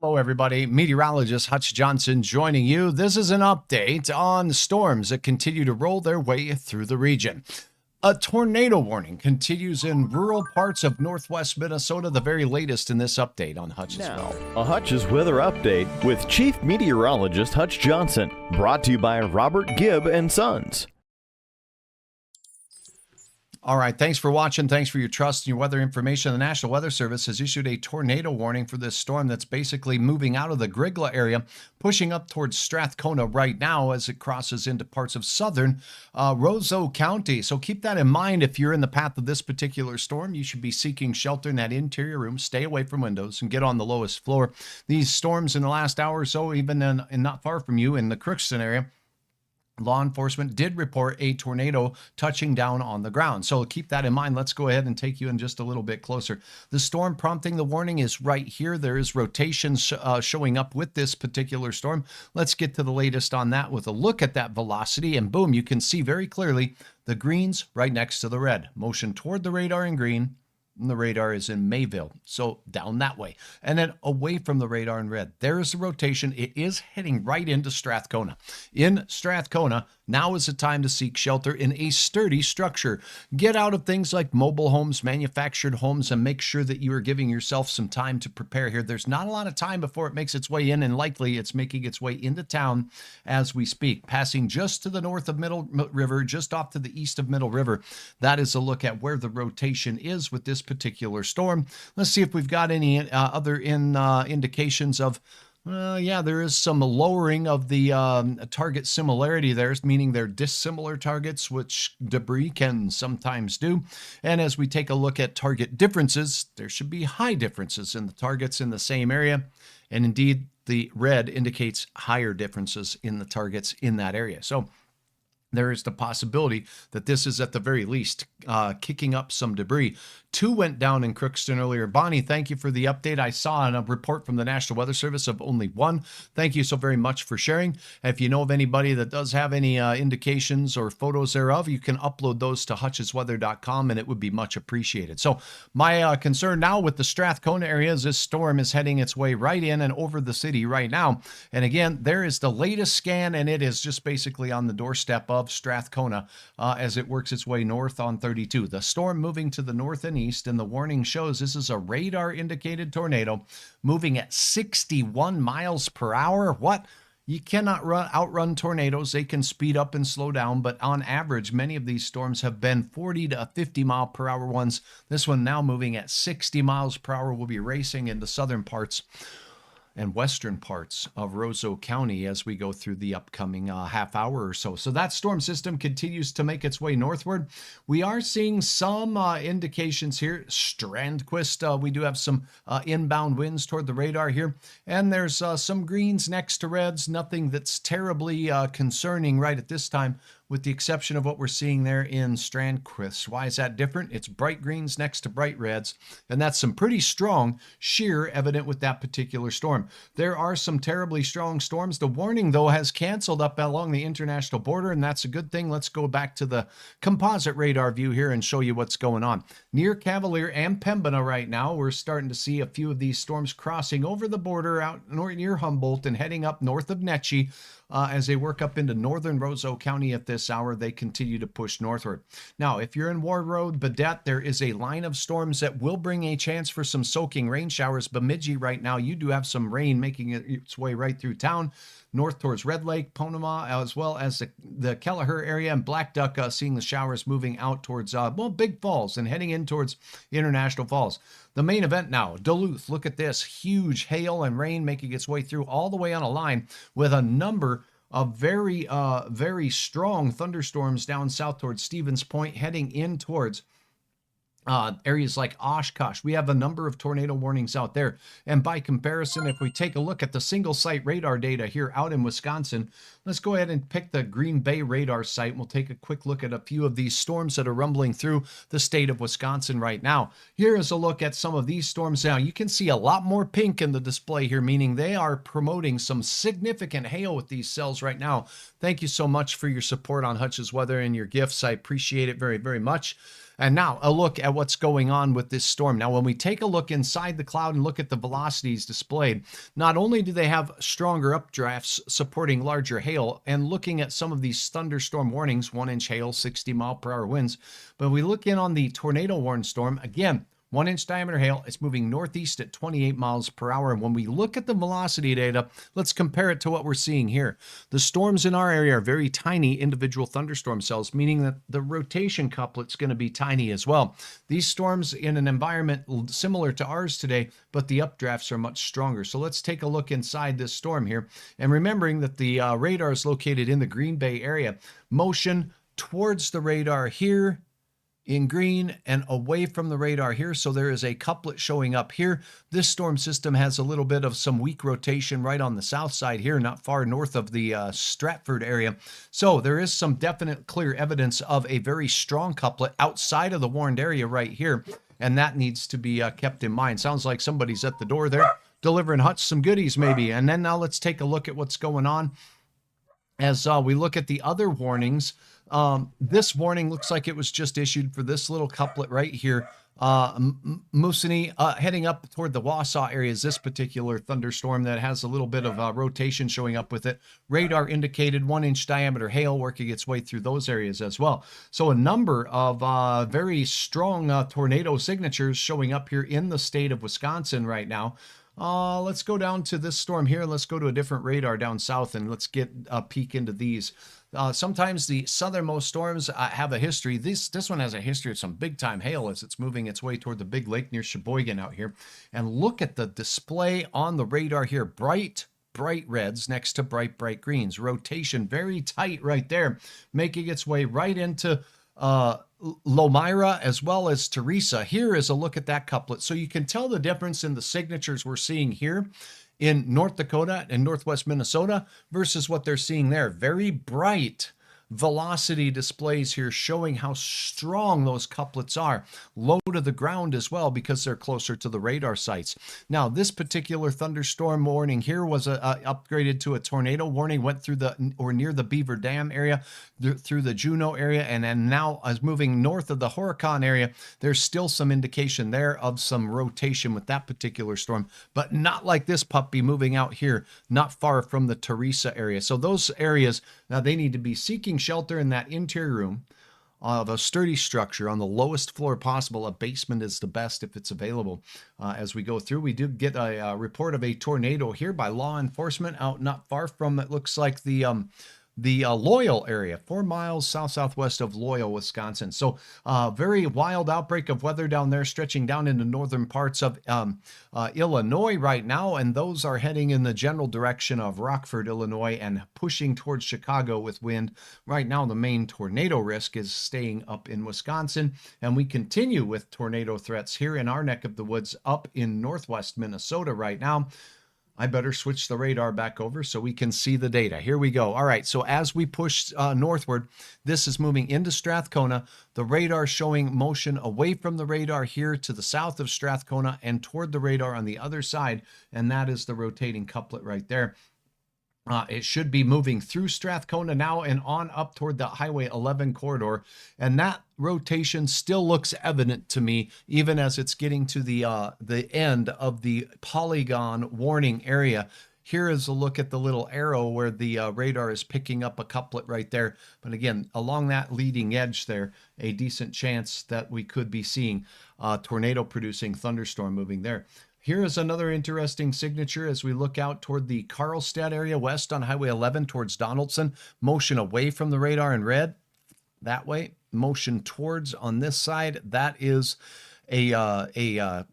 Hello, everybody. Meteorologist Hutch Johnson joining you. This is an update on storms that continue to roll their way through the region. A tornado warning continues in rural parts of northwest Minnesota, the very latest in this update on Hutch's Now, a Hutch's Weather Update with Chief Meteorologist Hutch Johnson, brought to you by Robert Gibb and Sons. All right, thanks for watching. Thanks for your trust in your weather information. The National Weather Service has issued a tornado warning for this storm that's basically moving out of the Grigla area, pushing up towards Strathcona right now as it crosses into parts of southern Roseau County. So keep that in mind. If you're in the path of this particular storm, you should be seeking shelter in that interior room. Stay away from windows and get on the lowest floor. These storms in the last hour or so, even in not far from you in the Crookston area, law enforcement did report a tornado touching down on the ground. So keep that in mind. Let's go ahead and take you in just a little bit closer. The storm prompting the warning is right here. There is rotations showing up with this particular storm. Let's get to the latest on that with a look at that velocity. And boom, you can see very clearly the greens right next to the red. Motion toward the radar in green. And the radar is in Mayville, so down that way. And then away from the radar in red, there is the rotation. It is heading right into Strathcona. In Strathcona, now is the time to seek shelter in a sturdy structure. Get out of things like mobile homes, manufactured homes, and make sure that you are giving yourself some time to prepare here. There's not a lot of time before it makes its way in, and likely it's making its way into town as we speak, passing just to the north of Middle River, just off to the east of Middle River. That is a look at where the rotation is with this particular storm. Let's see if we've got any other indications of yeah, there is some lowering of the target similarity there, meaning they're dissimilar targets, which debris can sometimes do. And as we take a look at target differences, there should be high differences in the targets in the same area. And indeed, the red indicates higher differences in the targets in that area. So there is the possibility that this is at the very least kicking up some debris. 2 went down in Crookston earlier. Bonnie, thank you for the update. I saw in a report from the National Weather Service of only 1. Thank you so very much for sharing. If you know of anybody that does have any indications or photos thereof, you can upload those to hutchesweather.com and it would be much appreciated. So my concern now with the Strathcona area is this storm is heading its way right in and over the city right now. And again, there is the latest scan, and it is just basically on the doorstep of Strathcona as it works its way north on 32. The storm moving to the north and east, and the warning shows this is a radar indicated tornado moving at 61 miles per hour. What? You cannot outrun tornadoes. They can speed up and slow down, but on average, many of these storms have been 40 to 50 mile per hour ones. This one now moving at 60 miles per hour will be racing into southern parts and western parts of Roseau County as we go through the upcoming half hour or so. So that storm system continues to make its way northward. We are seeing some indications here. Strandquist, we do have some inbound winds toward the radar here. And there's some greens next to reds. Nothing that's terribly concerning right at this time, with the exception of what we're seeing there in Strandquist. Why is that different? It's bright greens next to bright reds, and that's some pretty strong shear evident with that particular storm. There are some terribly strong storms. The warning, though, has canceled up along the international border, and that's a good thing. Let's go back to the composite radar view here and show you what's going on. Near Cavalier and Pembina right now, we're starting to see a few of these storms crossing over the border out near Humboldt and heading up north of Netchie. As they work up into northern Roseau County at this hour, they continue to push northward. Now, if you're in Ward Road, Badette, there is a line of storms that will bring a chance for some soaking rain showers. Bemidji right now, you do have some rain making its way right through town, north towards Red Lake, Ponema, as well as the Kelleher area, and Black Duck seeing the showers moving out towards, Big Falls and heading in towards International Falls. The main event now, Duluth. Look at this huge hail and rain making its way through all the way on a line with a number of very strong thunderstorms down south towards Stevens Point, heading in towards areas like Oshkosh. We have a number of tornado warnings out there. And by comparison, if we take a look at the single site radar data here out in Wisconsin, let's go ahead and pick the Green Bay radar site. And we'll take a quick look at a few of these storms that are rumbling through the state of Wisconsin right now. Here is a look at some of these storms now. You can see a lot more pink in the display here, meaning they are promoting some significant hail with these cells right now. Thank you so much for your support on Hutch's Weather and your gifts. I appreciate it very, very much. And now a look at what's going on with this storm. Now, when we take a look inside the cloud and look at the velocities displayed, not only do they have stronger updrafts supporting larger hail, and looking at some of these thunderstorm warnings, 1-inch hail, 60-mile-per-hour winds, but we look in on the tornado warned storm, again, 1-inch diameter hail. It's moving northeast at 28 miles per hour. And when we look at the velocity data, let's compare it to what we're seeing here. The storms in our area are very tiny individual thunderstorm cells, meaning that the rotation couplet's going to be tiny as well. These storms in an environment similar to ours today, but the updrafts are much stronger. So let's take a look inside this storm here. And remembering that the radar is located in the Green Bay area, motion towards the radar here in green and away from the radar here. So there is a couplet showing up here. This storm system has a little bit of some weak rotation right on the south side here, not far north of the Stratford area. So there is some definite clear evidence of a very strong couplet outside of the warned area right here. And that needs to be kept in mind. Sounds like somebody's at the door there delivering Hutch some goodies maybe. And then now let's take a look at what's going on as we look at the other warnings. This warning looks like it was just issued for this little couplet right here. Moosonee heading up toward the Wausau area is this particular thunderstorm that has a little bit of rotation showing up with it. Radar indicated 1-inch diameter hail working its way through those areas as well. So a number of very strong tornado signatures showing up here in the state of Wisconsin right now. Let's go down to this storm here. Let's go to a different radar down south and let's get a peek into these. Sometimes the southernmost storms have a history. This one has a history of some big time hail as it's moving its way toward the big lake near Sheboygan out here. And look at the display on the radar here. Bright reds next to bright greens. Rotation very tight right there, making its way right into Lomira as well as Teresa. Here is a look at that couplet. So you can tell the difference in the signatures we're seeing here in North Dakota and Northwest Minnesota versus what they're seeing there. Very bright velocity displays here showing how strong those couplets are. Low to the ground as well because they're closer to the radar sites. Now, this particular thunderstorm warning here was upgraded to a tornado warning, went through the or near the Beaver Dam area, through the Juneau area, and then now is moving north of the Horicon area. There's still some indication there of some rotation with that particular storm, but not like this puppy moving out here, not far from the Teresa area. So those areas, now they need to be seeking shelter in that interior room of a sturdy structure on the lowest floor possible. A basement is the best if it's available. As we go through, we did get a report of a tornado here by law enforcement out not far from, it looks like the Loyal area, 4 miles southwest of Loyal, Wisconsin. So very wild outbreak of weather down there, stretching down into northern parts of Illinois right now. And those are heading in the general direction of Rockford, Illinois, and pushing towards Chicago with wind. Right now, the main tornado risk is staying up in Wisconsin. And we continue with tornado threats here in our neck of the woods up in northwest Minnesota right now. I better switch the radar back over so we can see the data. Here we go. All right, so as we push northward, this is moving into Strathcona. The radar showing motion away from the radar here to the south of Strathcona and toward the radar on the other side, and that is the rotating couplet right there. It should be moving through Strathcona now and on up toward the Highway 11 corridor. And that rotation still looks evident to me, even as it's getting to the end of the polygon warning area. Here is a look at the little arrow where the radar is picking up a couplet right there. But again, along that leading edge there, a decent chance that we could be seeing tornado producing thunderstorm moving there. Here is another interesting signature as we look out toward the Carlstadt area west on Highway 11 towards Donaldson. Motion away from the radar in red that way. Motion towards on this side. That is a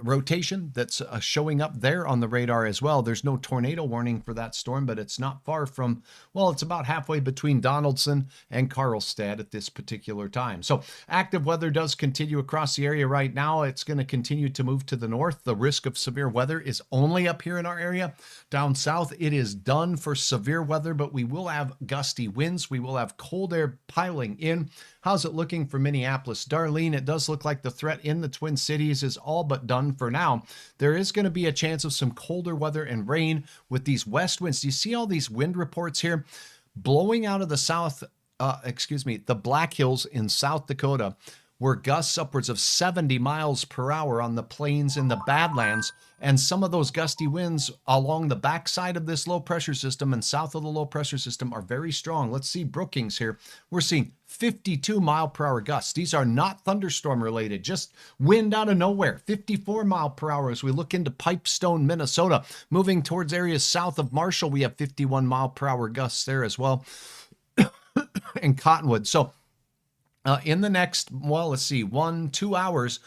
rotation that's showing up there on the radar as well. There's no tornado warning for that storm, but it's not far from, well, it's about halfway between Donaldson and Carlstadt at this particular time. So active weather does continue across the area right now. It's going to continue to move to the north. The risk of severe weather is only up here in our area. Down south, it is done for severe weather, but we will have gusty winds. We will have cold air piling in. How's it looking for Minneapolis? Darlene, it does look like the threat in the Twin Cities is all but done for now. There is going to be a chance of some colder weather and rain with these west winds. Do you see all these wind reports here? Blowing out of the south the Black Hills in South Dakota, where gusts upwards of 70 miles per hour on the plains in the Badlands. And some of those gusty winds along the backside of this low pressure system and south of the low pressure system are very strong. Let's see Brookings here. We're seeing 52 mile per hour gusts. These are not thunderstorm related, just wind out of nowhere. 54 mile per hour as we look into Pipestone, Minnesota. Moving towards areas south of Marshall, we have 51 mile per hour gusts there as well. And Cottonwood. So in the next, well, let's see, 1-2 hours,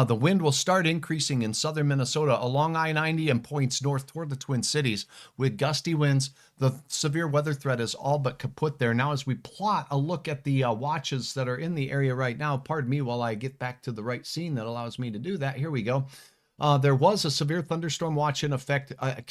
the wind will start increasing in southern Minnesota along I-90 and points north toward the Twin Cities with gusty winds. The severe weather threat is all but kaput there. Now, as we plot a look at the watches that are in the area right now, pardon me while I get back to the right scene that allows me to do that. Here we go. There was a severe thunderstorm watch in effect, a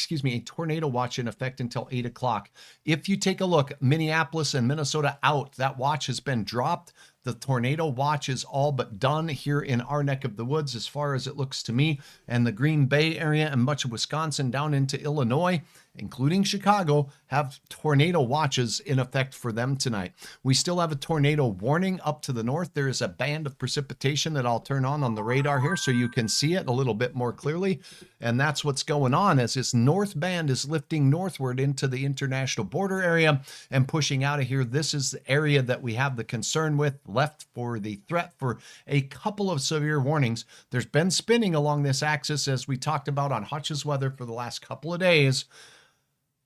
tornado watch in effect until 8 o'clock. If you take a look, Minneapolis and Minnesota out, that watch has been dropped. The tornado watch is all but done here in our neck of the woods, as far as it looks to me, and the Green Bay area and much of Wisconsin down into Illinois, including Chicago, have tornado watches in effect for them tonight. We still have a tornado warning up to the north. There is a band of precipitation that I'll turn on the radar here so you can see it a little bit more clearly. And that's what's going on as this north band is lifting northward into the international border area and pushing out of here. This is the area that we have the concern with, left for the threat for a couple of severe warnings. There's been spinning along this axis, as we talked about on Hutch's weather for the last couple of days.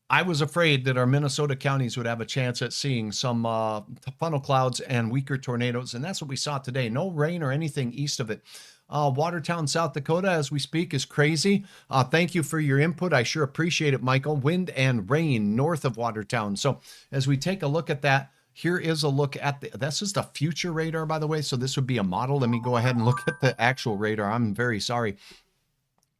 I was afraid that our Minnesota counties would have a chance at seeing some funnel clouds and weaker tornadoes, and that's what we saw today. No rain or anything east of it. Watertown, South Dakota, as we speak, is crazy. Thank you for your input. I sure appreciate it, Michael. Wind and rain north of Watertown. So as we take a look at that, here is a look at this is the future radar, by the way. So this would be a model. Let me go ahead and look at the actual radar. I'm very sorry.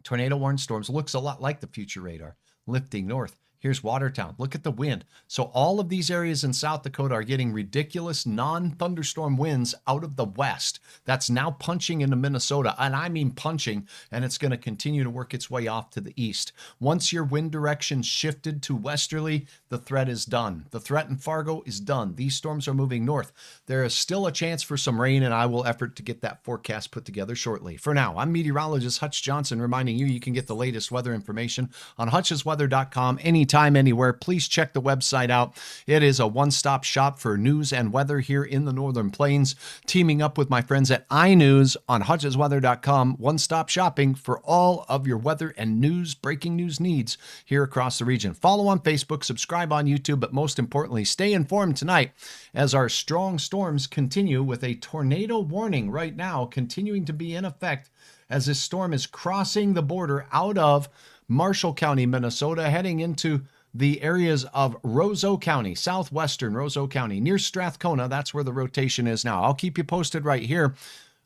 Tornado warning storms looks a lot like the future radar, lifting north. Here's Watertown. Look at the wind. So all of these areas in South Dakota are getting ridiculous non-thunderstorm winds out of the west. That's now punching into Minnesota, and I mean punching, and it's going to continue to work its way off to the east. Once your wind direction shifted to westerly, the threat is done. The threat in Fargo is done. These storms are moving north. There is still a chance for some rain, and I will effort to get that forecast put together shortly. For now, I'm meteorologist Hutch Johnson, reminding you can get the latest weather information on hutchesweather.com anytime, anywhere. Please check the website out. It is a one-stop shop for news and weather here in the Northern Plains, teaming up with my friends at iNews on hutchesweather.com. One-stop shopping for all of your weather and news, breaking news needs here across the region. Follow on Facebook, subscribe on YouTube, but most importantly, stay informed tonight as our strong storms continue, with a tornado warning right now continuing to be in effect as this storm is crossing the border out of Marshall County, Minnesota, heading into the areas of Roseau County, southwestern Roseau County, near Strathcona. That's where the rotation is now. I'll keep you posted right here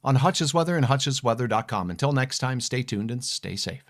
on Hutch's Weather and hutchesweather.com. Until next time, stay tuned and stay safe.